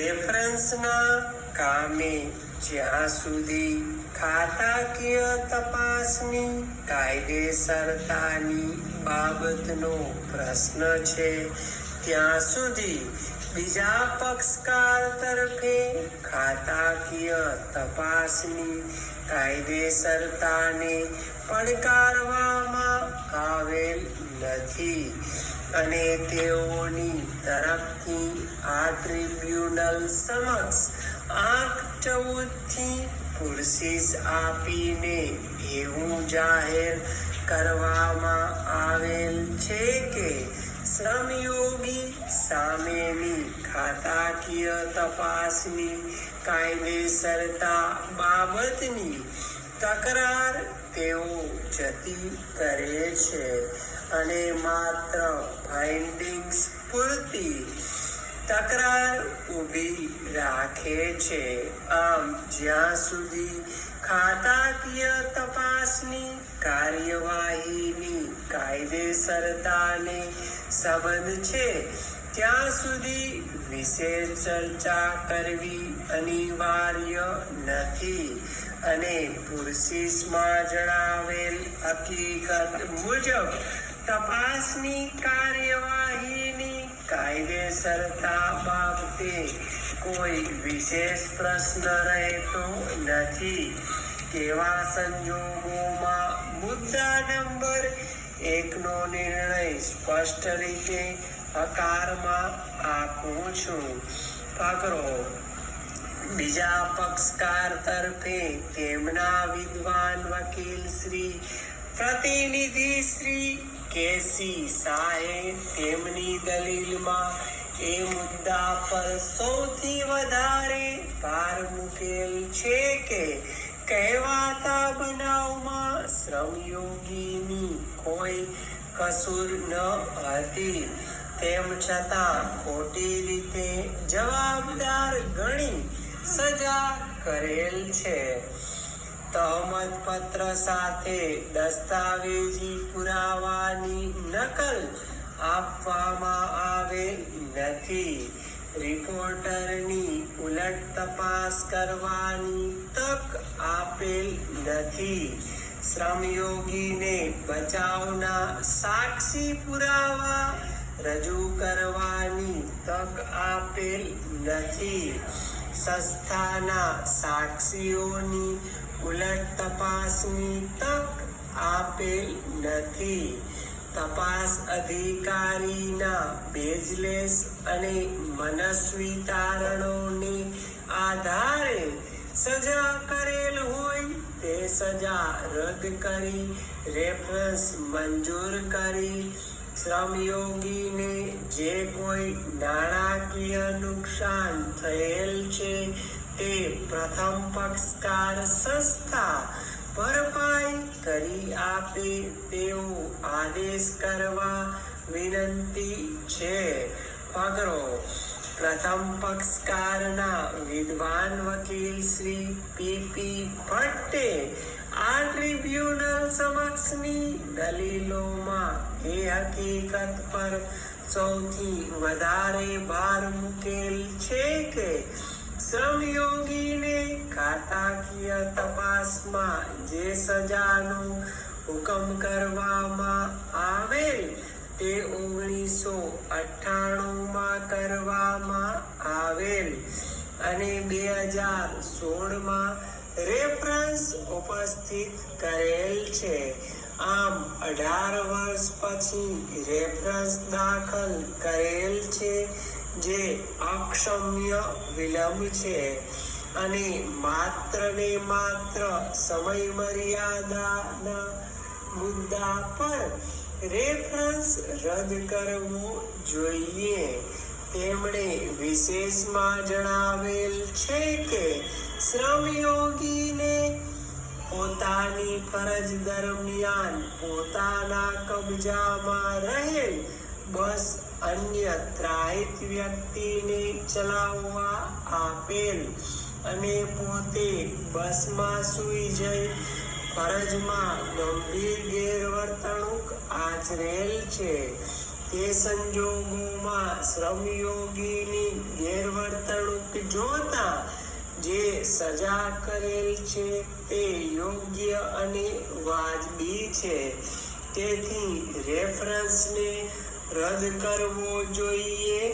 રેફરન્સના કામે જ્યાં સુધી ખાતાકીય તપાસની કાયદેસરતાની બાબતનો પ્રશ્ન છે, ત્યાં સુધી બીજા પક્ષકાર તરફે ખાતાકીય તપાસની કાયદેસરતાને પડકારવામાં આવેલ નથી અને તેઓની તરફથી આ ટ્રિબ્યુનલ સમક્ષ આંક 14થી પુરસીસ આપીને એવું જાહેર કરવામાં આવેલ છે કે શ્રમયોગી સામેની ખાતાકીય તપાસની કાયદેસરતા બાબતની તકરાર તેઓ જતી કરે છે અને માત્ર ફાઇન્ડિંગ્સ પૂરતી તકરાર ઊભી રાખે છે. આમ જ્યાં સુધી ખાતાકીય તપાસની કાર્યવાહીની કાયદેસરતાને સંબંધ છે, ત્યાં સુધી વિશેષ ચર્ચા કરવી અનિવાર્ય નથી અને પુરસીસમાં જણાવેલ હકીકત મુજબ તપાસની કાર્યવાહીની કાયદેસરતા બાબતે કોઈ વિશેષ પ્રશ્ન રહેતો નથી. તેવા સંજોગોમાં મુદ્દા નંબર 1નો નિર્ણય સ્પષ્ટ રીતે હકારમાં આપું છું. પકડો. બીજા પક્ષકાર તરફે તેમના વિદ્વાન વકીલ શ્રી પ્રતિનિધિ શ્રી કેસી શાહે તેમની દલીલમાં એ મુદ્દા પર સૌથી વધારે ભાર મૂકેલ છે કે કહેવાતા બનાવમાં શ્રમયોગીની કોઈ કસૂર ન હતી, તેમ છતાં ખોટી રીતે જવાબદાર ગણી સજા કરેલ છે. તહમત પત્ર સાથે દસ્તાવેજી પુરાવાની નકલ આપવામાં આવે નથી. રિપોર્ટરની ઉલટ તપાસ કરવાની તક આપેલ નથી. શ્રમયોગીને બચાવના સાક્ષી પુરાવા રજૂ કરવાની તક આપેલ નથી. સંસ્થાના સાક્ષીઓની ઉલટ તપાસની તક આપેલ નથી. તપાસ અધિકારીના બેઝલેસ અને મનસ્વી તારણોને આધારે સજા કરેલ હોય તે સજા રદ કરી રેફરન્સ મંજૂર કરી શ્રમયોગીને જે કોઈ નાણાકીય નુકસાન થયેલ છે તે પ્રથમ પક્ષકાર સંસ્થા ભરપાઈ કરી આપે તેવો આદેશ કરવા વિનંતી છે. પકડો. પ્રથમ પક્ષકારના વિદ્વાન વકીલ શ્રી પી.પી. ભટ્ટે આ ટ્રિબ્યુનલ સમક્ષની દલીલોમાં એ હકીકત પર સૌથી વધારે ભાર મૂકેલ છે કે શ્રમયોગીને ખાતાકીય તપાસમાં જે સજાનો હુકમ કરવામાં આવેલ તે 1998માં કરવામાં આવેલ અને 2016માં રેફરન્સ ઉપસ્થિત કરેલ છે. આમ 18 વર્ષ પછી રેફરન્સ દાખલ કરેલ છે, જે અક્ષમ્ય વિલંબ છે અને માત્ર ને માત્ર સમય મર્યાદાના મુદ્દા પર રેફરન્સ રદ કરવો જોઈએ. તેમણે વિશેષમાં જણાવેલ છે કે શ્રમયોગીને પોતાની ફરજ દરમિયાન પોતાના કબજામાં રહેલ બસ અન્ય ત્રાહિત વ્યક્તિને ચલાવવા આપેલ અને પોતે બસમાં સૂઈ જઈ ફરજમાં ગંભીર ગેરવર્તણૂક આચરેલ છે. તે સંજોગોમાં શ્રમયોગીની ગેરવર્તણૂક જોતા જે સજા કરેલ છે તે યોગ્ય અને વાજબી છે. તેથી રેફરન્સને રદ કરવો જોઈએ